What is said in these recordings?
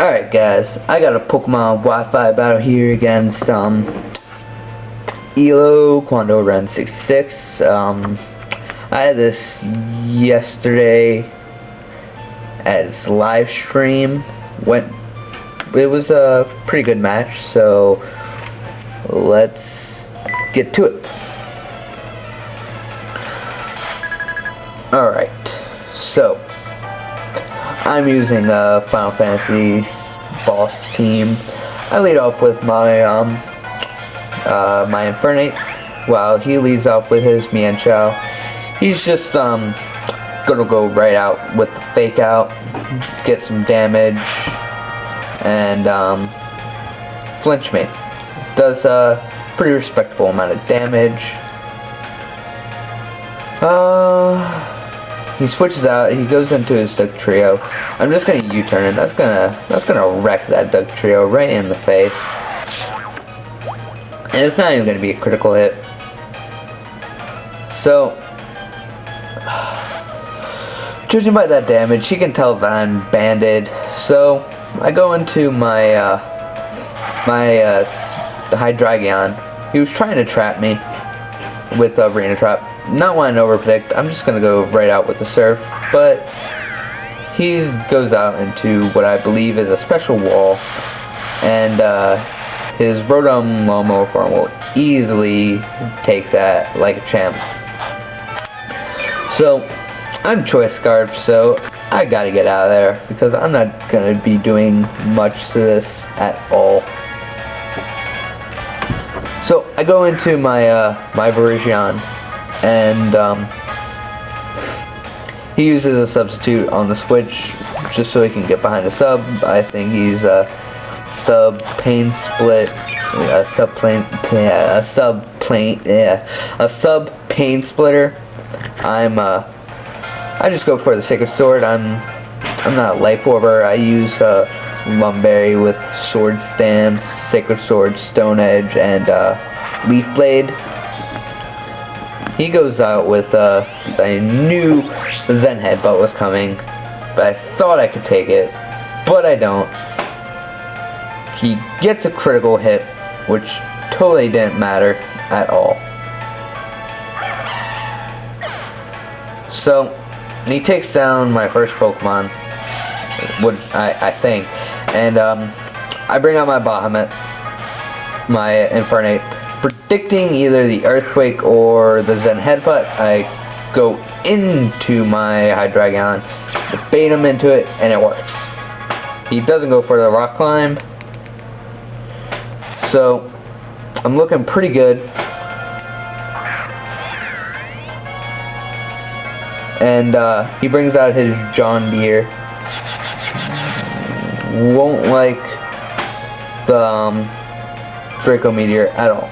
Alright guys, I got a Pokemon Wi-Fi battle here against Elo Quando Ren 66. I had this yesterday as live stream. It was a pretty good match, so let's get to it. Alright, so I'm using a Final Fantasy boss team. I lead off with my my Infernape, while he leads off with his Mienshao. He's just gonna go right out with the fake out, get some damage, and flinch me. Does a pretty respectable amount of damage. He switches out, he goes into his Duck Trio. I'm just gonna U-turn it. That's gonna wreck that Duck Trio right in the face. And it's not even gonna be a critical hit. So, judging by that damage, he can tell that I'm banded. So, I go into my Hydreigon. He was trying to trap me with Arena Trap. Not wanting to overpredict, I'm just gonna go right out with the Surf, but he goes out into what I believe is a special wall, and his Rotom Lomo form will easily take that like a champ. So I'm Choice Scarf, so I gotta get out of there because I'm not gonna be doing much to this at all. So I go into my my Virizion, and he uses a substitute on the switch just so he can get behind the sub. I think he's a sub pain split, a sub pain splitter. I just go for the Sacred Sword. I'm not a Life Orber. I use Lumberry with Sword Stance, Sacred Sword, Stone Edge, and Leaf Blade. He goes out with I knew Zen Headbutt was coming, but I thought I could take it, but I don't. He gets a critical hit, which totally didn't matter at all. So, he takes down my first Pokemon, which I think, and I bring out my Bahamut, my Infernape, predicting either the Earthquake or the Zen Headbutt. I go into my Hydreigon, bait him into it, and it works. He doesn't go for the Rock Climb, so I'm looking pretty good. And he brings out his John Deere. Won't like the Draco Meteor at all,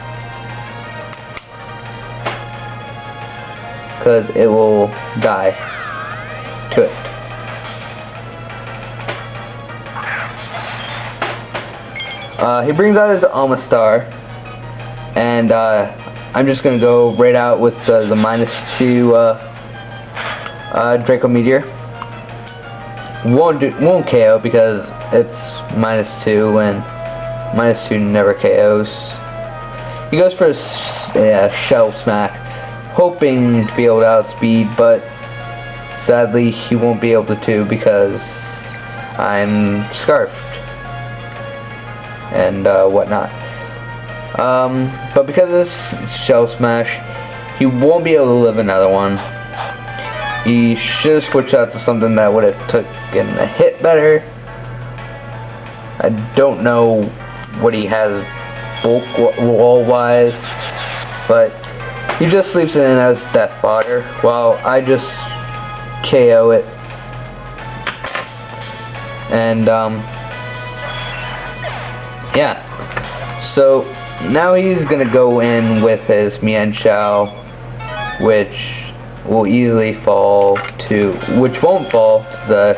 because it will die to it. He brings out his Amistar, and I'm just gonna go right out with the -2 Draco Meteor. Won't KO because it's -2, and -2 never KOs. He goes for a Shell Smack, hoping to be able to outspeed, but sadly he won't be able to because I'm Scarfed and whatnot. But because of this Shell Smash, he won't be able to live another one. He should have switched out to something that would have taken a hit better. I don't know what he has bulk wall wise, but he just sleeps in as death fodder while I just KO it. And yeah, so now he's gonna go in with his Mienshao, which will easily fall to, which won't fall to the.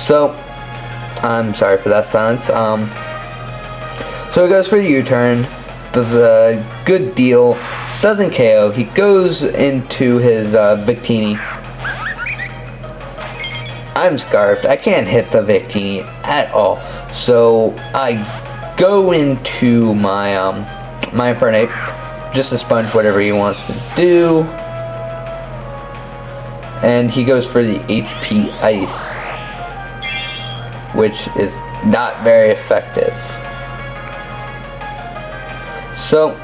So, I'm sorry for that silence. So he goes for the U-turn. does a good deal, doesn't KO. He goes into his Victini. I'm scarfed. I can't hit the Victini at all. So I go into my my Infernape, just to sponge whatever he wants to do. And he goes for the HP Ice, which is not very effective. So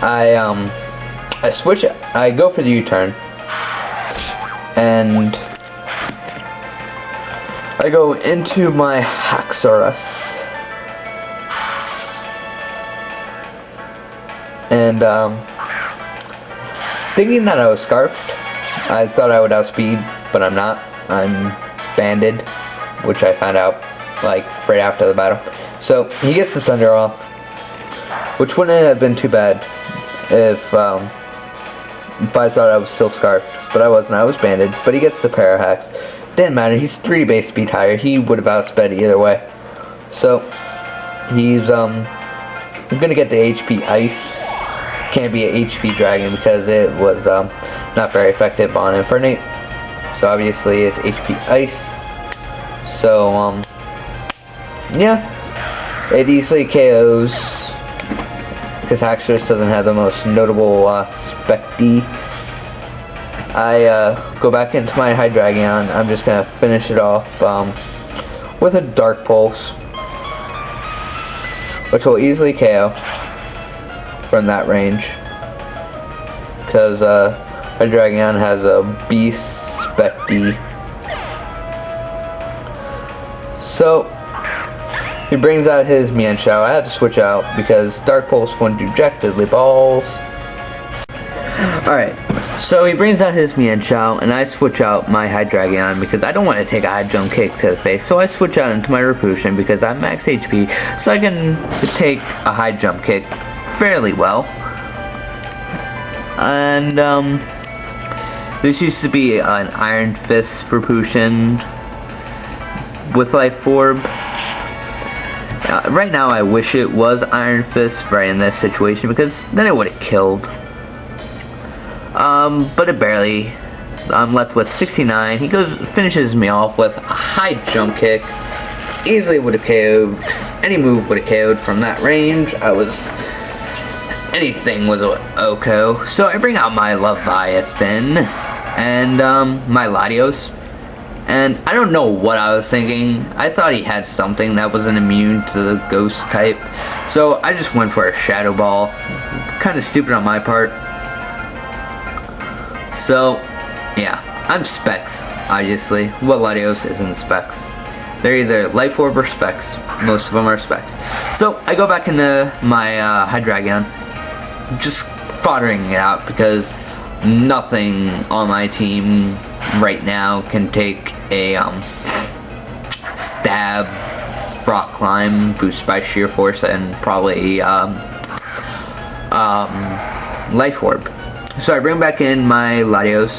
I switch. I go for the U-turn, and I go into my Haxorus, and thinking that I was scarfed, I thought I would outspeed, but I'm not. I'm banded, which I found out like right after the battle. So he gets the Thunder off, which wouldn't have been too bad if I thought I was still scarfed, but I wasn't. I was banded. But he gets the Parahax. Didn't matter. He's 3 base speed higher. He would have outsped either way. So he's gonna get the HP Ice. Can't be an HP Dragon because it was not very effective on Infernape. So obviously it's HP Ice. So yeah, it easily KOs because Haxorus doesn't have the most notable Spec-D. I go back into my Hydreigon. I'm just gonna finish it off with a Dark Pulse, which will easily KO from that range, because Hydreigon has a Beast Spec-D. So he brings out his Mienshao. I had to switch out because Dark Pulse wouldn't do jack diddly balls. Alright, so he brings out his Mienshao, and I switch out my Hydreigon because I don't want to take a high jump kick to the face. So I switch out into my Rapution because I'm max HP, so I can take a high jump kick fairly well. And this used to be an Iron Fist Rapution with Life Orb. Right now I wish it was Iron Fist right in this situation, because then it would have killed. But it barely. I'm left with 69. He finishes me off with a high jump kick. Easily would have KO'd. Any move would have KO'd from that range. Anything was OHKO. So I bring out my Leviathan and my Latios. And I don't know what I was thinking. I thought he had something that wasn't immune to the ghost type. So I just went for a Shadow Ball. Kind of stupid on my part. So, yeah. I'm Specs, obviously. Well, Latios isn't Specs. They're either Life Orb or Specs. Most of them are Specs. So I go back into my Hydreigon. Just foddering it out because nothing on my team right now can take a Stab, Rock Climb, Boost by Sheer Force, and probably Life Orb. So I bring back in my Latios.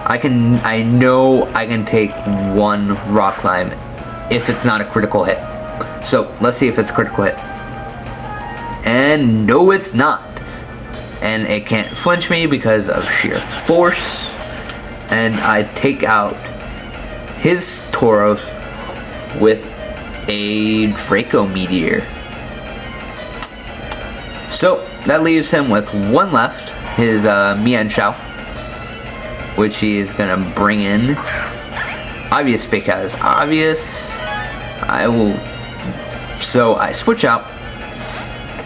I know I can take one Rock Climb if it's not a critical hit. So let's see if it's a critical hit. And no, it's not. And it can't flinch me because of sheer force. And I take out his Tauros with a Draco Meteor. So that leaves him with one left, his Mienshao, which he's gonna bring in. Obvious because obvious. So I switch out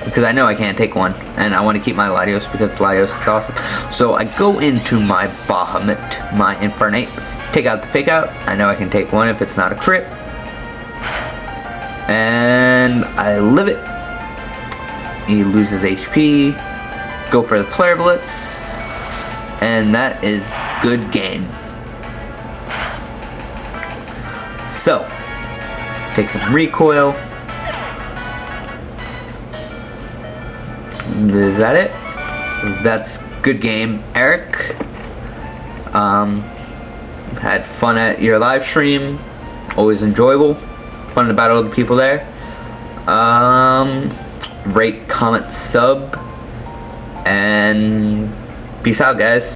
because I know I can't take one, and I want to keep my Latios because Latios is awesome. So I go into my Bahamut, my Infernape, take out the Fake Out. I know I can take one if it's not a crit, and I live it. He loses HP. Go for the Flare Blitz, and that is good game. So take some recoil. Is that it? That's good game, Eric. Had fun at your live stream. Always enjoyable. Fun to battle with the people there. rate, comment, sub, and peace out, guys.